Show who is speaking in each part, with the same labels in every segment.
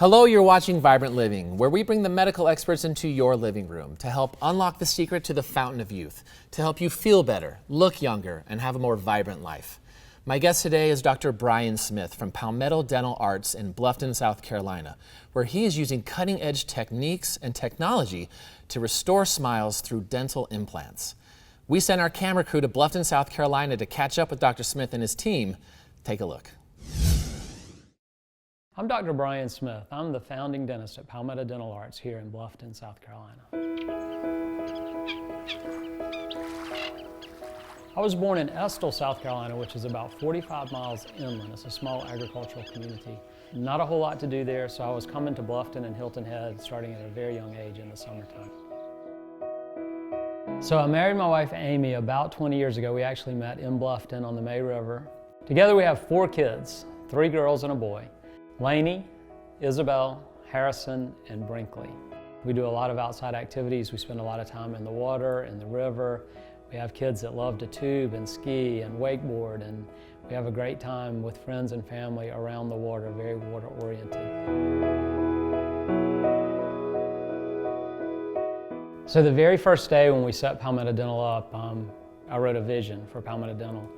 Speaker 1: Hello, you're watching Vibrant Living, where we bring the medical experts into your living room to help unlock the secret to the fountain of youth, to help you feel better, look younger, and have a more vibrant life. My guest today is Dr. Brian Smith from Palmetto Dental Arts in Bluffton, South Carolina, where he is using cutting-edge techniques and technology to restore smiles through dental implants. We sent our camera crew to Bluffton, South Carolina to catch up with Dr. Smith and his team. Take a look.
Speaker 2: I'm Dr. Brian Smith. I'm the founding dentist at Palmetto Dental Arts here in Bluffton, South Carolina. I was born in Estill, South Carolina, which is about 45 miles inland. It's a small agricultural community. Not a whole lot to do there, so I was coming to Bluffton and Hilton Head starting at a very young age in the summertime. So I married my wife Amy about 20 years ago. We actually met in Bluffton on the May River. Together we have 4 kids, 3 girls and a boy. Lainey, Isabel, Harrison, and Brinkley. We do a lot of outside activities. We spend a lot of time in the water, in the river. We have kids that love to tube and ski and wakeboard, and we have a great time with friends and family around the water, very water oriented. So the very first day when we set Palmetto Dental up, I wrote a vision for Palmetto Dental.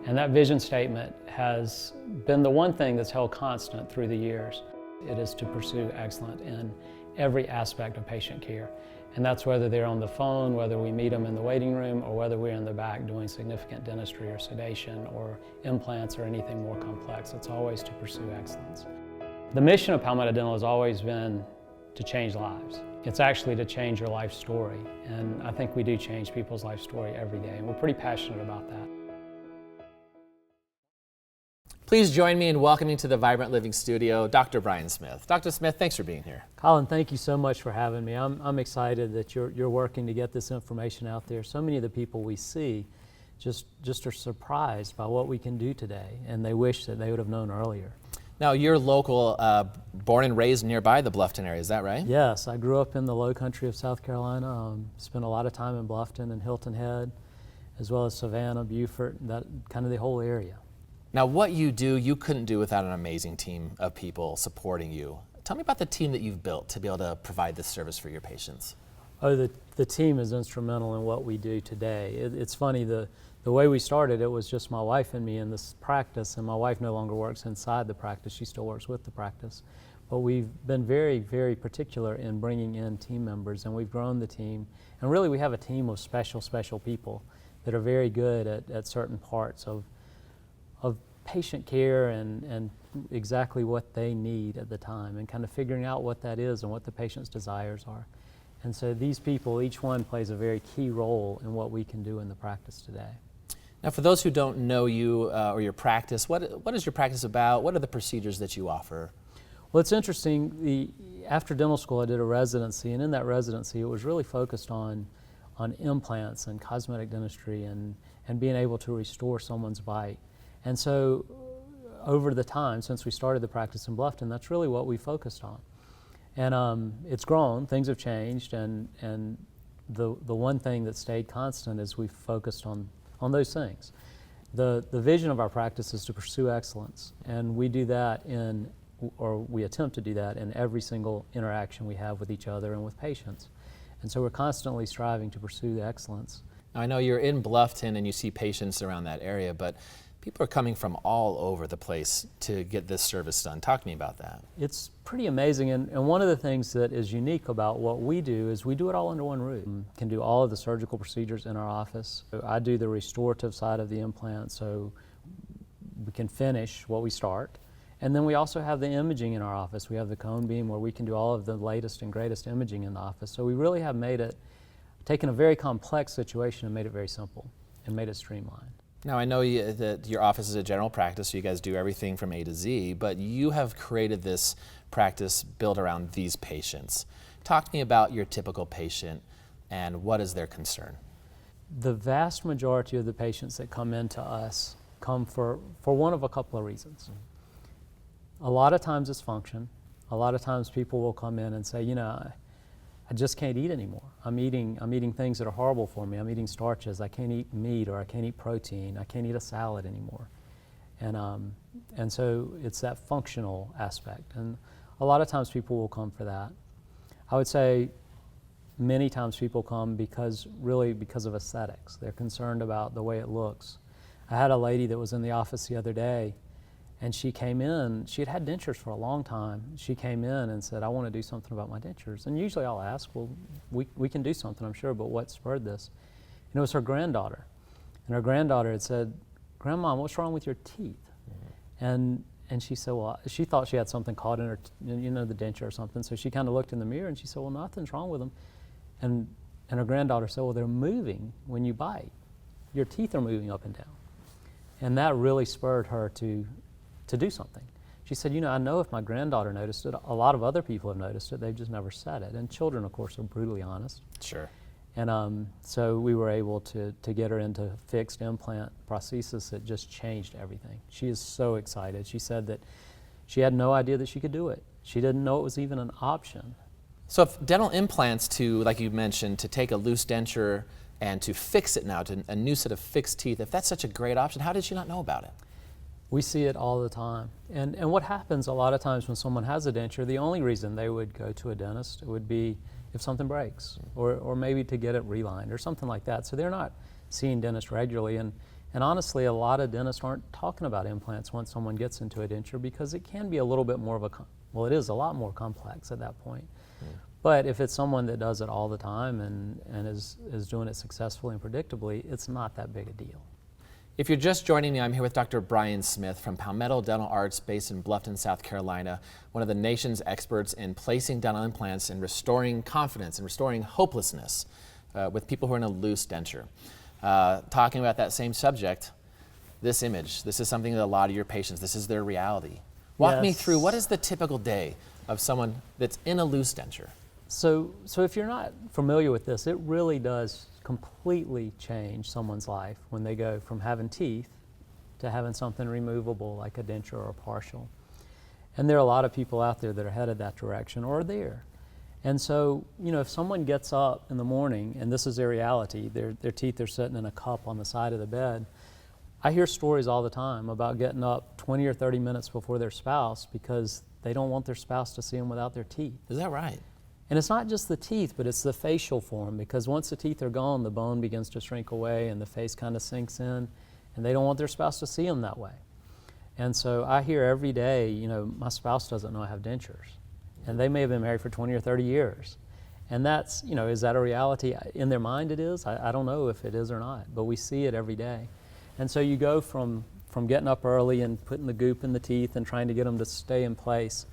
Speaker 2: And that vision statement has been the one thing that's held constant through the years. It is to pursue excellence in every aspect of patient care. And that's whether they're on the phone, whether we meet them in the waiting room, or whether we're in the back doing significant dentistry or sedation or implants or anything more complex. It's always to pursue excellence. The mission of Palmetto Dental has always been to change lives. It's actually to change your life story. And I think we do change people's life story every day, and we're pretty passionate about that.
Speaker 1: Please join me in welcoming to the Vibrant Living studio, Dr. Brian Smith. Dr. Smith, thanks for being here.
Speaker 2: Colin, thank you so much for having me. I'm excited that you're working to get this information out there. So many of the people we see just are surprised by what we can do today, and they wish that they would have known earlier.
Speaker 1: Now, you're local, born and raised nearby the Bluffton area, is that right?
Speaker 2: Yes, I grew up in the low country of South Carolina, spent a lot of time in Bluffton and Hilton Head, as well as Savannah, Beaufort, that kind of the whole area.
Speaker 1: Now, what you do, you couldn't do without an amazing team of people supporting you. Tell me about the team that you've built to be able to provide this service for your patients.
Speaker 2: Oh, the team is instrumental in what we do today. It's funny, the way we started, it was just my wife and me in this practice, and my wife no longer works inside the practice, she still works with the practice. But we've been very, very particular in bringing in team members, and we've grown the team. And really we have a team of special people that are very good at certain parts of patient care and exactly what they need at the time, and kind of figuring out what that is and what the patient's desires are. And so these people, each one plays a very key role in what we can do in the practice today.
Speaker 1: Now, for those who don't know you or your practice, what is your practice about? What are the procedures that you offer?
Speaker 2: Well, it's interesting. After dental school, I did a residency, and in that residency, it was really focused on implants and cosmetic dentistry and being able to restore someone's bite. And so over the time, since we started the practice in Bluffton, that's really what we focused on. And it's grown, things have changed, and the one thing that stayed constant is we focused on those things. The vision of our practice is to pursue excellence, and we do that we attempt to do that in every single interaction we have with each other and with patients. And so we're constantly striving to pursue the excellence.
Speaker 1: Now, I know you're in Bluffton and you see patients around that area, but people are coming from all over the place to get this service done. Talk to me about that.
Speaker 2: It's pretty amazing, and one of the things that is unique about what we do is we do it all under one roof. We can do all of the surgical procedures in our office. I do the restorative side of the implant, so we can finish what we start. And then we also have the imaging in our office. We have the cone beam where we can do all of the latest and greatest imaging in the office. So we really have taken a very complex situation and made it very simple and made it streamlined.
Speaker 1: Now, I know that your office is a general practice, so you guys do everything from A to Z, but you have created this practice built around these patients. Talk to me about your typical patient and what is their concern?
Speaker 2: The vast majority of the patients that come into us come for one of a couple of reasons. A lot of times it's function. A lot of times people will come in and say, you know, I just can't eat anymore. I'm eating things that are horrible for me. I'm eating starches. I can't eat meat, or I can't eat protein. I can't eat a salad anymore. And so it's that functional aspect. And a lot of times people will come for that. I would say many times people come because of aesthetics. They're concerned about the way it looks. I had a lady that was in the office the other day, and she came in, she had dentures for a long time. She came in and said, I want to do something about my dentures. And usually I'll ask, well, we can do something, I'm sure, but what spurred this? And it was her granddaughter. And her granddaughter had said, Grandma, what's wrong with your teeth? And she said, well, she thought she had something caught in her, the denture or something. So she kind of looked in the mirror and she said, well, nothing's wrong with them. And her granddaughter said, well, they're moving when you bite. Your teeth are moving up and down. And that really spurred her to do something. She said, I know if my granddaughter noticed it, a lot of other people have noticed it, they've just never said it. And children, of course, are brutally honest.
Speaker 1: Sure.
Speaker 2: And so we were able to get her into fixed implant prosthesis that just changed everything. She is so excited. She said that she had no idea that she could do it. She didn't know it was even an option.
Speaker 1: So if dental implants like you mentioned, to take a loose denture and to fix it now to a new set of fixed teeth, if that's such a great option, how did she not know about it?
Speaker 2: We see it all the time. And what happens a lot of times when someone has a denture, the only reason they would go to a dentist would be if something breaks, or maybe to get it relined or something like that. So they're not seeing dentists regularly. And honestly, a lot of dentists aren't talking about implants once someone gets into a denture, because it can be a little bit more of it is a lot more complex at that point. But if it's someone that does it all the time and is doing it successfully and predictably, it's not that big a deal.
Speaker 1: If you're just joining me, I'm here with Dr. Brian Smith from Palmetto Dental Arts, based in Bluffton, South Carolina, one of the nation's experts in placing dental implants and restoring confidence and restoring hopelessness with people who are in a loose denture. Talking about that same subject, this image, this is something that a lot of your patients, this is their reality. Walk me through, what is the typical day of someone that's in a loose denture?
Speaker 2: So if you're not familiar with this, it really does completely change someone's life when they go from having teeth to having something removable like a denture or a partial. And there are a lot of people out there that are headed that direction or are there. And so, if someone gets up in the morning and this is their reality, their teeth are sitting in a cup on the side of the bed, I hear stories all the time about getting up 20 or 30 minutes before their spouse because they don't want their spouse to see them without their teeth.
Speaker 1: Is that right?
Speaker 2: And it's not just the teeth, but it's the facial form, because once the teeth are gone, the bone begins to shrink away and the face kind of sinks in, and they don't want their spouse to see them that way. And so I hear every day, my spouse doesn't know I have dentures. And they may have been married for 20 or 30 years. And that's, is that a reality? In their mind it is. I don't know if it is or not, but we see it every day. And so you go from getting up early and putting the goop in the teeth and trying to get them to stay in place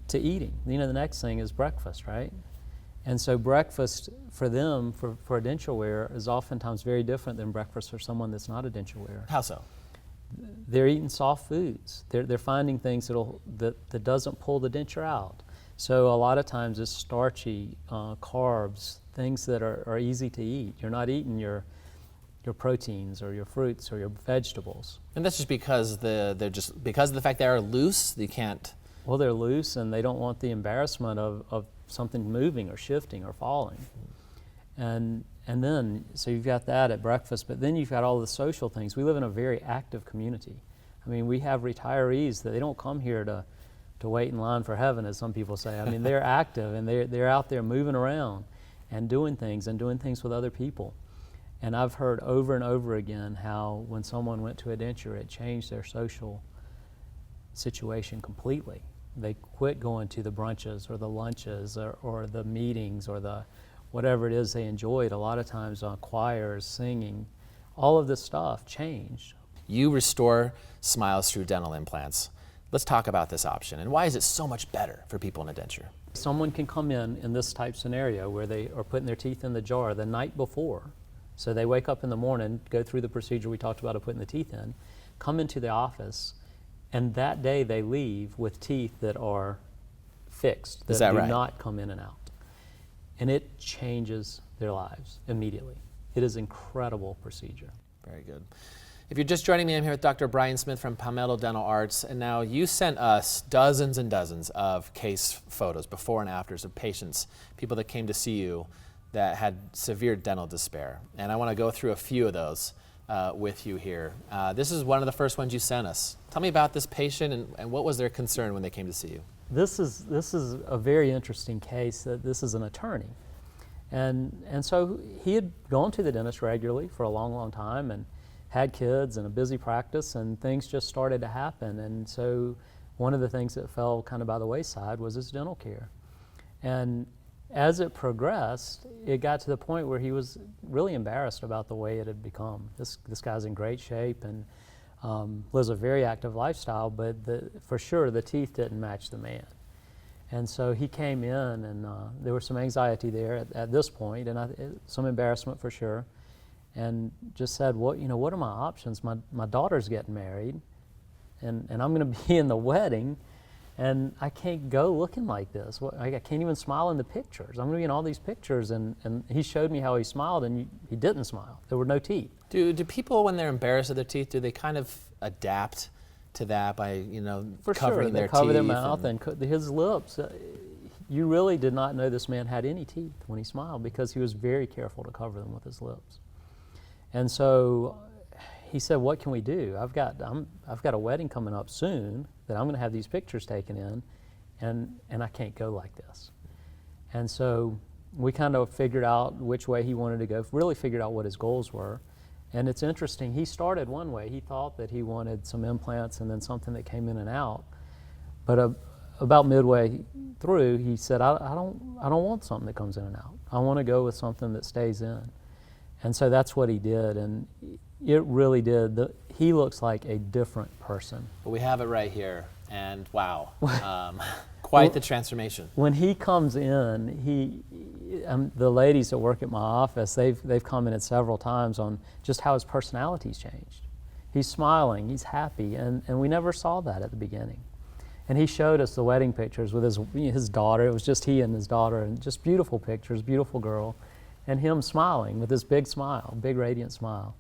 Speaker 2: to eating. The next thing is breakfast, right? And so breakfast for them, for a denture wearer, is oftentimes very different than breakfast for someone that's not a denture wearer.
Speaker 1: How so?
Speaker 2: They're eating soft foods. They're finding things that doesn't pull the denture out. So a lot of times it's starchy, carbs, things that are easy to eat. You're not eating your proteins or your fruits or your vegetables.
Speaker 1: And that's just because because of the fact they are loose, they can't.
Speaker 2: Well, they're loose and they don't want the embarrassment of something moving or shifting or falling. And then, so you've got that at breakfast, but then you've got all the social things. We live in a very active community. I mean, we have retirees that they don't come here to wait in line for heaven, as some people say. I mean, they're active and they're out there moving around and doing things with other people. And I've heard over and over again how when someone went to a denture, it changed their social situation completely. They quit going to the brunches or the lunches or the meetings or the whatever it is they enjoyed. A lot of times choirs, singing, all of this stuff changed.
Speaker 1: You restore smiles through dental implants. Let's talk about this option and why is it so much better for people in a denture?
Speaker 2: Someone can come in this type scenario where they are putting their teeth in the jar the night before. So they wake up in the morning, go through the procedure we talked about of putting the teeth in, come into the office, and that day they leave with teeth that are fixed, that do
Speaker 1: right?
Speaker 2: not come in and out. And it changes their lives immediately. It is an incredible procedure.
Speaker 1: Very good. If you're just joining me, I'm here with Dr. Brian Smith from Palmetto Dental Arts, and now you sent us dozens and dozens of case photos, before and afters, of patients, people that came to see you that had severe dental despair. And I want to go through a few of those with you here. This is one of the first ones you sent us. Tell me about this patient and what was their concern when they came to see you?
Speaker 2: This is a very interesting case. That this is an attorney. And so he had gone to the dentist regularly for a long, long time and had kids and a busy practice, and things just started to happen. And so one of the things that fell kind of by the wayside was his dental care. And as it progressed, it got to the point where he was really embarrassed about the way it had become. This guy's in great shape and lives a very active lifestyle, but for sure the teeth didn't match the man. And so he came in, and there was some anxiety there at this point, and some embarrassment for sure, and just said, what are my options? My daughter's getting married, and I'm going to be in the wedding, and I can't go looking like this. I can't even smile in the pictures. I'm going to be in all these pictures, and he showed me how he smiled, and he didn't smile. There were no teeth.
Speaker 1: Do people, when they're embarrassed of their teeth, do they kind of adapt to that by,
Speaker 2: For
Speaker 1: covering
Speaker 2: sure.
Speaker 1: their
Speaker 2: They cover
Speaker 1: teeth?
Speaker 2: their mouth and his lips. You really did not know this man had any teeth when he smiled, because he was very careful to cover them with his lips. And so he said, what can we do? I've got a wedding coming up soon that I'm going to have these pictures taken in, and I can't go like this. And so we kind of figured out which way he wanted to go, really figured out what his goals were. And it's interesting, he started one way. He thought that he wanted some implants and then something that came in and out. But about midway through, he said, I don't want something that comes in and out. I want to go with something that stays in. And so that's what he did, and it really did. He looks like a different person.
Speaker 1: Well, we have it right here, and wow, quite the transformation.
Speaker 2: When he comes in, the ladies that work at my office, they've commented several times on just how his personality's changed. He's smiling, he's happy, and we never saw that at the beginning. And he showed us the wedding pictures with his daughter. It was just he and his daughter, and just beautiful pictures, beautiful girl, and him smiling with this big smile, big radiant smile.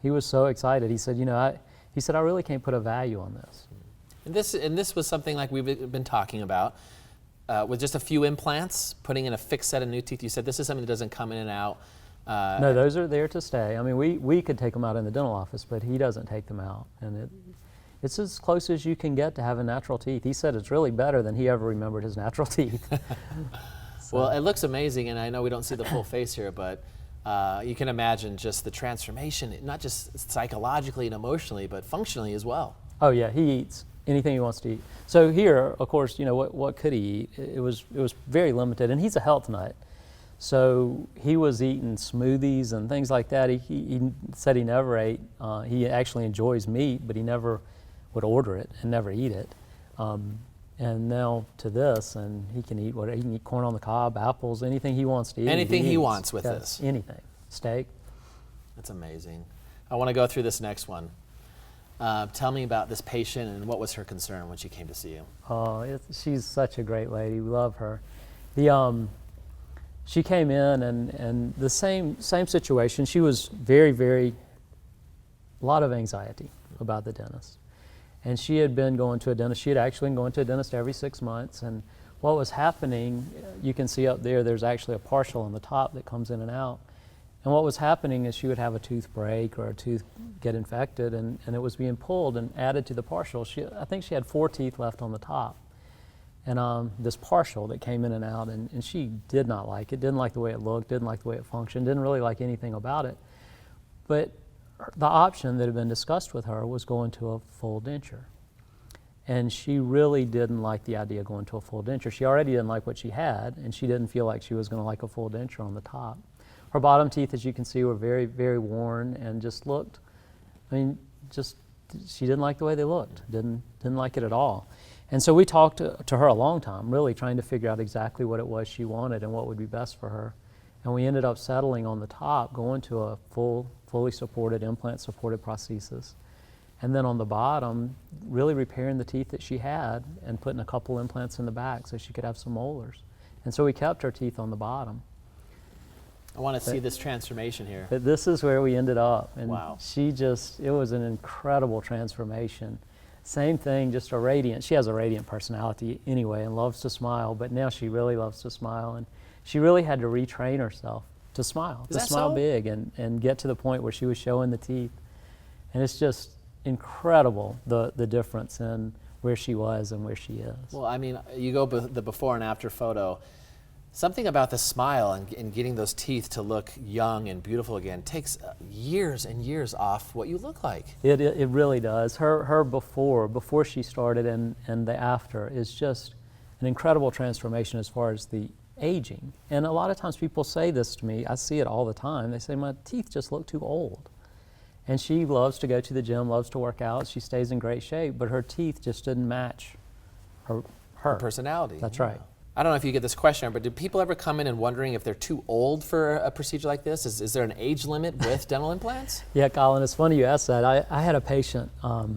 Speaker 2: He was so excited. He said, I really can't put a value on this.
Speaker 1: And this was something like we've been talking about, with just a few implants, putting in a fixed set of new teeth. You said this is something that doesn't come in and out.
Speaker 2: No, those are there to stay. I mean, we could take them out in the dental office, but he doesn't take them out. And it's as close as you can get to having natural teeth. He said it's really better than he ever remembered his natural teeth. So.
Speaker 1: Well, it looks amazing, and I know we don't see the full face here, but you can imagine just the transformation, not just psychologically and emotionally, but functionally as well.
Speaker 2: Oh yeah, he eats anything he wants to eat. So here, of course, what could he eat? It was very limited, and he's a health nut. So he was eating smoothies and things like that. He said he never ate. He actually enjoys meat, but he never would order it and never eat it. And now to this, and he can eat whatever. He can eat corn on the cob, apples, anything he wants to eat.
Speaker 1: Anything he
Speaker 2: eats.
Speaker 1: wants with this.
Speaker 2: Anything. Steak.
Speaker 1: That's amazing. I want to go through this next one. Tell me about this patient and what was her concern when she came to see you.
Speaker 2: Oh, she's such a great lady. We love her. She came in and the same situation. She was very, a lot of anxiety about the dentist. And she had been going to a dentist. She had actually been going to a dentist every 6 months. And what was happening, you can see up there's actually a partial on the top that comes in and out. And what was happening is she would have a tooth break or a tooth get infected, and it was being pulled and added to the partial. I think she had 4 teeth left on the top. And this partial that came in and out, and she did not like it, didn't like the way it looked, didn't like the way it functioned, didn't really like anything about it. But the option that had been discussed with her was going to a full denture. And she really didn't like the idea of going to a full denture. She already didn't like what she had, and she didn't feel like she was going to like a full denture on the top. Her bottom teeth, as you can see, were very, very worn and just looked, she didn't like the way they looked, didn't like it at all. And so we talked to her a long time, really trying to figure out exactly what it was she wanted and what would be best for her. And we ended up settling on the top, going to a fully supported, implant-supported prosthesis. And then on the bottom, really repairing the teeth that she had and putting a couple implants in the back so she could have some molars. And so we kept her teeth on the bottom.
Speaker 1: I want to see this transformation here.
Speaker 2: But this is where we ended up. And
Speaker 1: Wow.
Speaker 2: it was an incredible transformation. Same thing, just a radiant, she has a radiant personality anyway and loves to smile, but now she really loves to smile. And she really had to retrain herself to smile,
Speaker 1: Is
Speaker 2: to
Speaker 1: that
Speaker 2: smile
Speaker 1: so?
Speaker 2: big and get to the point where she was showing the teeth. And it's just incredible, the difference in where she was and where she is.
Speaker 1: Well, I mean, you go the before and after photo. Something about the smile and getting those teeth to look young and beautiful again takes years and years off what you look like.
Speaker 2: It really does. Her before she started and the after is just an incredible transformation as far as the aging. And a lot of times people say this to me, I see it all the time, they say my teeth just look too old. And she loves to go to the gym, loves to work out, she stays in great shape, but her teeth just didn't match her.
Speaker 1: Personality.
Speaker 2: That's right.
Speaker 1: I don't know if you get this question, but do people ever come in and wondering if they're too old for a procedure like this? Is there an age limit with dental implants?
Speaker 2: Yeah, Colin, it's funny you asked that. I had a patient, I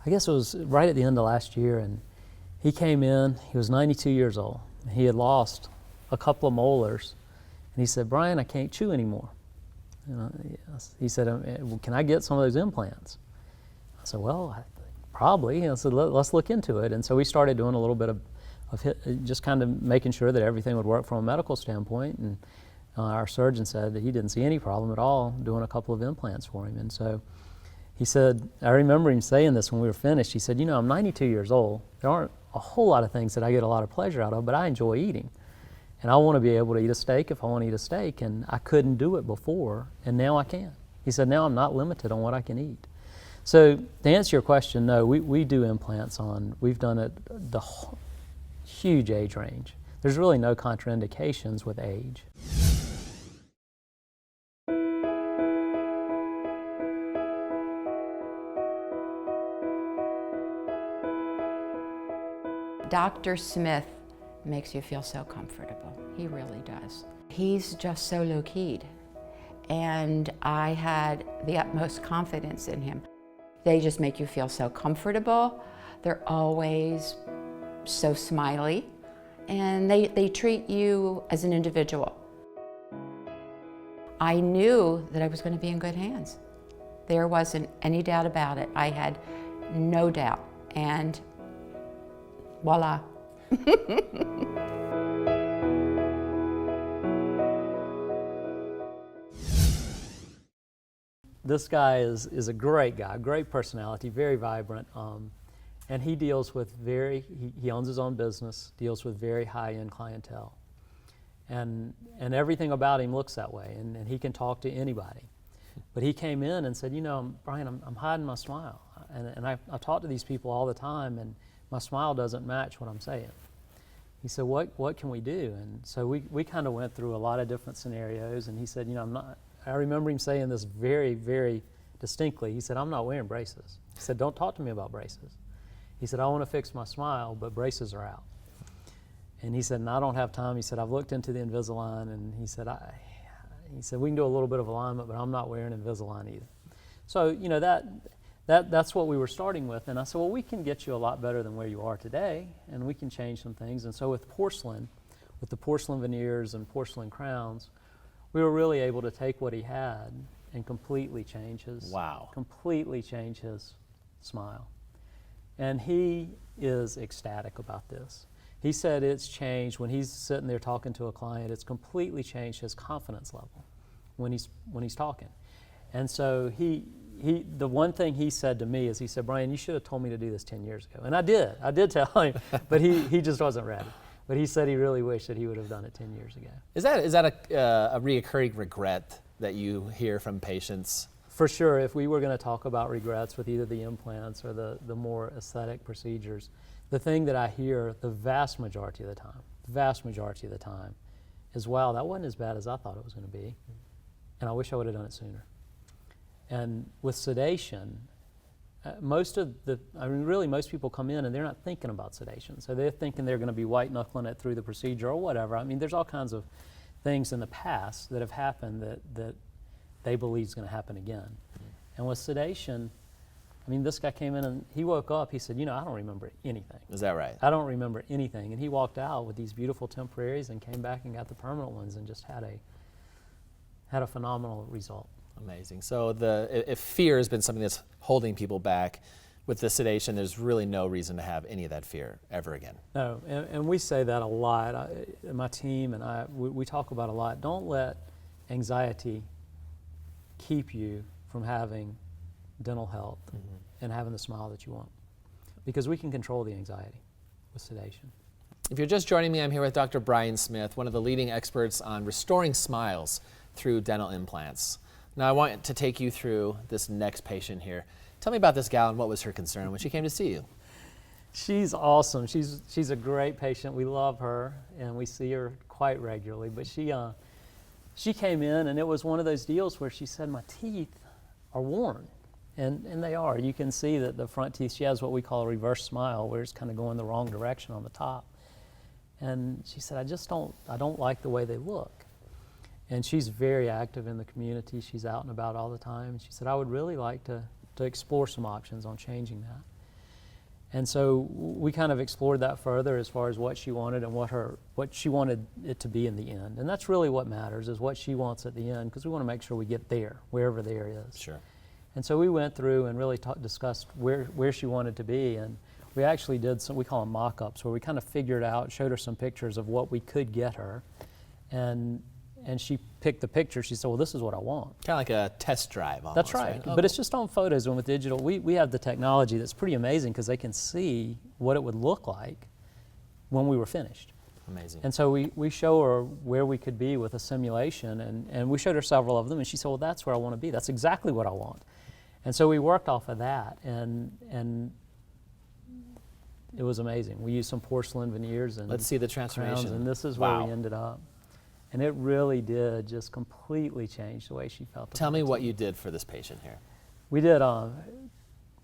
Speaker 2: guess it was right at the end of last year, and he came in, he was 92 years old. He had lost a couple of molars, and he said, Brian, I can't chew anymore. He said, well, can I get some of those implants? I said, well, probably. I said, let's look into it. And so we started doing a little bit of just kind of making sure that everything would work from a medical standpoint. And our surgeon said that he didn't see any problem at all doing a couple of implants for him. And so he said, I remember him saying this when we were finished. He said, I'm 92 years old. There aren't a whole lot of things that I get a lot of pleasure out of, but I enjoy eating. And I want to be able to eat a steak if I want to eat a steak, and I couldn't do it before, and now I can. He said, now I'm not limited on what I can eat. So to answer your question, no, we do implants we've done it the huge age range. There's really no contraindications with age.
Speaker 3: Dr. Smith makes you feel so comfortable. He really does. He's just so low-keyed, and I had the utmost confidence in him. They just make you feel so comfortable. They're always so smiley, and they treat you as an individual. I knew that I was going to be in good hands. There wasn't any doubt about it. I had no doubt, and voila.
Speaker 2: This guy is a great guy, great personality, very vibrant, and he deals with he owns his own business, deals with very high-end clientele. And everything about him looks that way, and he can talk to anybody. But he came in and said, Brian, I'm hiding my smile. And I talk to these people all the time, and my smile doesn't match what I'm saying. He said, what can we do? And so we kind of went through a lot of different scenarios, and he said, I remember him saying this very, very distinctly. He said, I'm not wearing braces. He said, don't talk to me about braces. He said, I want to fix my smile, but braces are out. And he said, and I don't have time. He said, I've looked into the Invisalign, and he said, we can do a little bit of alignment, but I'm not wearing Invisalign either. So, that's what we were starting with. And I said, well, we can get you a lot better than where you are today, and we can change some things. And so with porcelain, with the porcelain veneers and porcelain crowns, we were really able to take what he had and completely change his smile. And he is ecstatic about this. He said it's changed when he's sitting there talking to a client. It's completely changed his confidence level when he's talking. And so the one thing he said to me is, he said, Brian, you should have told me to do this 10 years ago. And I did tell him, but he just wasn't ready. But he said he really wished that he would have done it 10 years ago.
Speaker 1: Is that a reoccurring regret that you hear from patients?
Speaker 2: For sure, if we were going to talk about regrets with either the implants or the more aesthetic procedures, the thing that I hear the vast majority of the time is, wow, that wasn't as bad as I thought it was going to be, and I wish I would have done it sooner. And with sedation, most people come in and they're not thinking about sedation. So they're thinking they're going to be white knuckling it through the procedure or whatever. I mean, there's all kinds of things in the past that have happened that they believe is going to happen again. Mm-hmm. And with sedation, I mean, this guy came in and he woke up, he said, I don't remember anything.
Speaker 1: Is that right?
Speaker 2: I don't remember anything. And he walked out with these beautiful temporaries and came back and got the permanent ones and just had had a phenomenal result.
Speaker 1: Amazing. So if fear has been something that's holding people back, with the sedation, there's really no reason to have any of that fear ever again.
Speaker 2: No, and we say that a lot. My team and we talk about a lot. Don't let anxiety keep you from having dental health and having the smile that you want, because we can control the anxiety with sedation.
Speaker 1: If you're just joining me, I'm here with Dr. Brian Smith, one of the leading experts on restoring smiles through dental implants. Now I want to take you through this next patient here. Tell me about this gal and what was her concern when she came to see you.
Speaker 2: She's awesome. She's a great patient. We love her and we see her quite regularly. But she came in and it was one of those deals where she said, my teeth are worn. And they are. You can see that the front teeth, she has what we call a reverse smile, where it's kind of going the wrong direction on the top. And she said, I don't like the way they look. And she's very active in the community. She's out and about all the time. She said, I would really like to explore some options on changing that. And so we kind of explored that further as far as what she wanted and what she wanted it to be in the end. And that's really what matters, is what she wants at the end, because we want to make sure we get there, wherever there is.
Speaker 1: Sure.
Speaker 2: And so we went through and really discussed where she wanted to be. And we actually did some, we call them mock-ups, where we kind of figured out, showed her some pictures of what we could get her. And she picked the picture. She said, well, this is what I want.
Speaker 1: Kind of like a test drive almost.
Speaker 2: That's right.
Speaker 1: Oh,
Speaker 2: but it's just on photos, and with digital, we have the technology that's pretty amazing, because they can see what it would look like when we were finished.
Speaker 1: Amazing.
Speaker 2: And so we show her where we could be with a simulation, and we showed her several of them, and she said, well, that's where I want to be. That's exactly what I want. And so we worked off of that, and it was amazing. We used some porcelain veneers and
Speaker 1: let's see the transformation.
Speaker 2: crowns, and this is where we ended up. And it really did just completely change the way she felt.
Speaker 1: Tell me what you did for this patient here.
Speaker 2: We did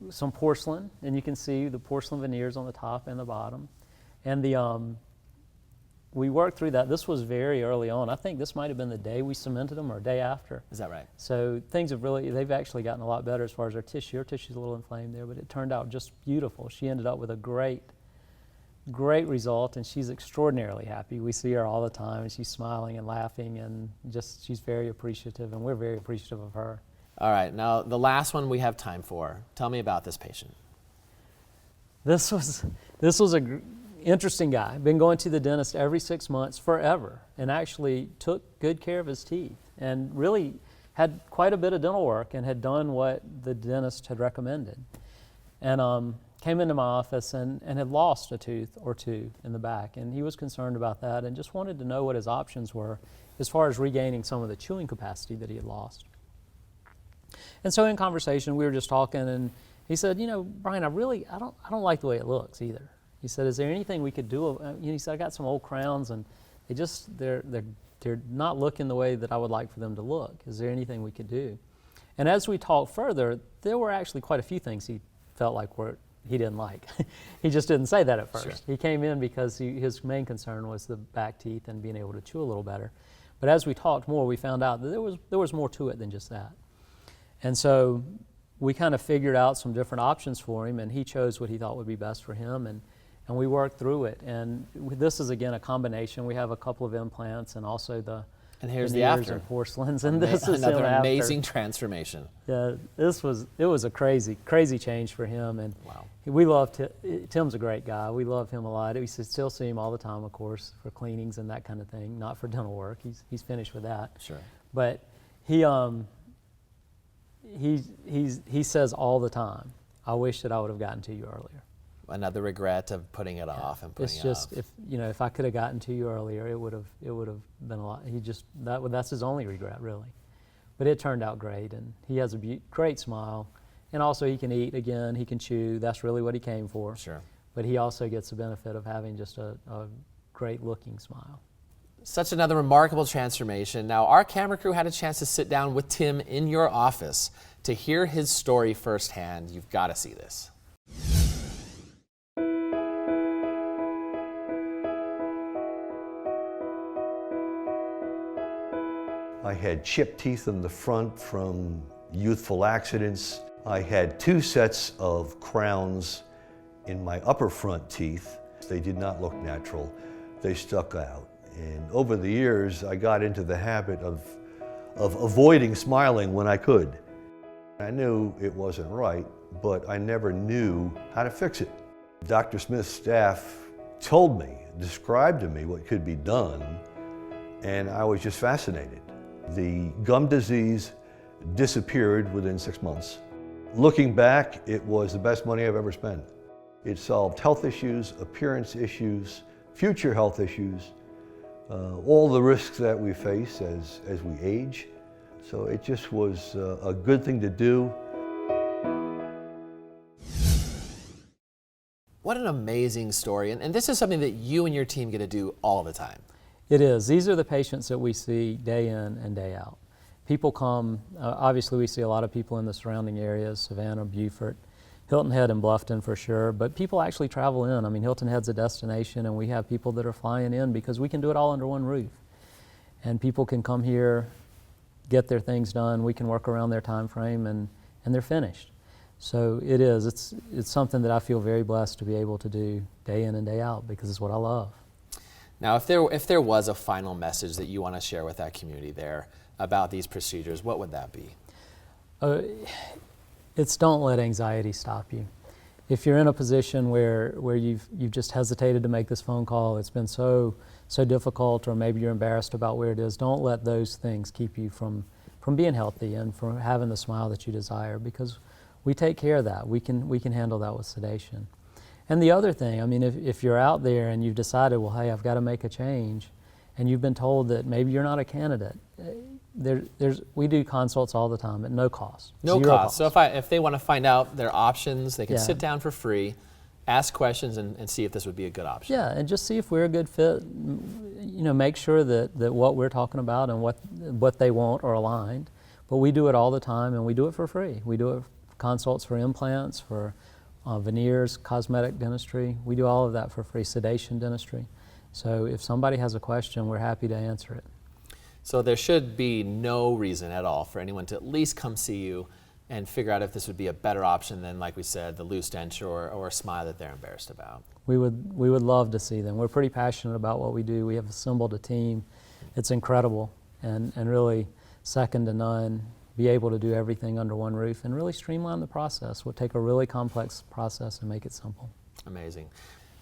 Speaker 2: some porcelain, and you can see the porcelain veneers on the top and the bottom. And we worked through that. This was very early on. I think this might have been the day we cemented them or a day after.
Speaker 1: Is that right?
Speaker 2: So things have they've actually gotten a lot better as far as our tissue. Our tissue's a little inflamed there, but it turned out just beautiful. She ended up with a great result, and she's extraordinarily happy. We see her all the time, and she's smiling and laughing, and just she's very appreciative, and we're very appreciative of her.
Speaker 1: All right, now the last one we have time for. Tell me about this patient.
Speaker 2: This was a interesting guy. Been going to the dentist every 6 months forever, and actually took good care of his teeth, and really had quite a bit of dental work, and had done what the dentist had recommended. And came into my office and had lost a tooth or two in the back, and he was concerned about that and just wanted to know what his options were as far as regaining some of the chewing capacity that he had lost. And so in conversation, we were just talking, and he said, you know, Brian, I don't like the way it looks either. He said, is there anything we could do? He said, I got some old crowns, and they're not looking the way that I would like for them to look. Is there anything we could do? And as we talked further, there were actually quite a few things he felt like he didn't like. He just didn't say that at first.
Speaker 1: Sure.
Speaker 2: He came in because his main concern was the back teeth and being able to chew a little better. But as we talked more, we found out that there was more to it than just that. And so we kind of figured out some different options for him, and he chose what he thought would be best for him, and we worked through it. And this is, again, a combination. We have a couple of implants and also the
Speaker 1: And here's the
Speaker 2: veneers
Speaker 1: after.
Speaker 2: and porcelains, and this is
Speaker 1: another
Speaker 2: him
Speaker 1: amazing
Speaker 2: after.
Speaker 1: transformation.
Speaker 2: Yeah, it was a crazy change for him, and
Speaker 1: Wow.
Speaker 2: we love Tim's a great guy. We love him a lot. We still see him all the time, of course, for cleanings and that kind of thing. Not for dental work. He's finished with that.
Speaker 1: Sure.
Speaker 2: But he says all the time, I wish that I would have gotten to you earlier.
Speaker 1: Another regret of putting it off and putting
Speaker 2: It's
Speaker 1: it
Speaker 2: just
Speaker 1: off.
Speaker 2: if I could have gotten to you earlier, it would have been a lot. That's his only regret, really. But it turned out great, and he has a great smile, and also he can eat again. He can chew. That's really what he came for.
Speaker 1: Sure.
Speaker 2: But he also gets the benefit of having just a great looking smile.
Speaker 1: Such another remarkable transformation. Now, our camera crew had a chance to sit down with Tim in your office to hear his story firsthand. You've got to see this.
Speaker 4: I had chipped teeth in the front from youthful accidents. I had 2 sets of crowns in my upper front teeth. They did not look natural. They stuck out. And over the years, I got into the habit of of avoiding smiling when I could. I knew it wasn't right, but I never knew how to fix it. Dr. Smith's staff told me, described to me what could be done, and I was just fascinated. The gum disease disappeared within 6 months. Looking back, it was the best money I've ever spent. It solved health issues, appearance issues, future health issues, all the risks that we face as we age. So it just was a good thing to do.
Speaker 1: What an amazing story. And this is something that you and your team get to do all the time.
Speaker 2: It is. These are the patients that we see day in and day out. People come, obviously we see a lot of people in the surrounding areas, Savannah, Beaufort, Hilton Head and Bluffton for sure, but people actually travel in. I mean, Hilton Head's a destination, and we have people that are flying in because we can do it all under one roof. And people can come here, get their things done, we can work around their time frame, and they're finished. So it is. It's something that I feel very blessed to be able to do day in and day out because it's what I love.
Speaker 1: Now, if there was a final message that you want to share with that community there about these procedures, what would that be?
Speaker 2: It's don't let anxiety stop you. If you're in a position where you've just hesitated to make this phone call, it's been so difficult, or maybe you're embarrassed about where it is, don't let those things keep you from being healthy and from having the smile that you desire, because we take care of that. We can handle that with sedation. And the other thing, I mean, if you're out there and you've decided, well, hey, I've got to make a change, and you've been told that maybe you're not a candidate, we do consults all the time at no cost.
Speaker 1: No
Speaker 2: Zero
Speaker 1: cost. So if they want to find out their options, they can sit down for free, ask questions, and see if this would be a good option.
Speaker 2: Yeah, and just see if we're a good fit. You know, make sure that what we're talking about and what they want are aligned. But we do it all the time, and we do it for free. We do it consults for implants, for veneers, cosmetic dentistry. We do all of that for free, sedation dentistry. So if somebody has a question, we're happy to answer it.
Speaker 1: So there should be no reason at all for anyone to at least come see you and figure out if this would be a better option than, like we said, the loose denture or a smile that they're embarrassed about.
Speaker 2: We would love to see them. We're pretty passionate about what we do. We have assembled a team. It's incredible and really second to none. Be able to do everything under one roof and really streamline the process. We'll take a really complex process and make it simple.
Speaker 1: Amazing.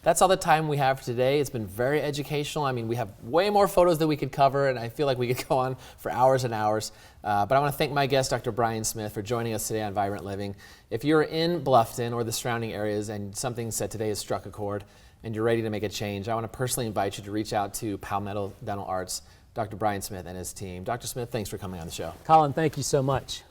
Speaker 1: That's all the time we have for today. It's been very educational. I mean, we have way more photos that we could cover, and I feel like we could go on for hours and hours. But I want to thank my guest, Dr. Brian Smith, for joining us today on Vibrant Living. If you're in Bluffton or the surrounding areas and something said today has struck a chord and you're ready to make a change, I want to personally invite you to reach out to Palmetto Dental Arts, Dr. Brian Smith and his team. Dr. Smith, thanks for coming on the show.
Speaker 2: Colin, thank you so much.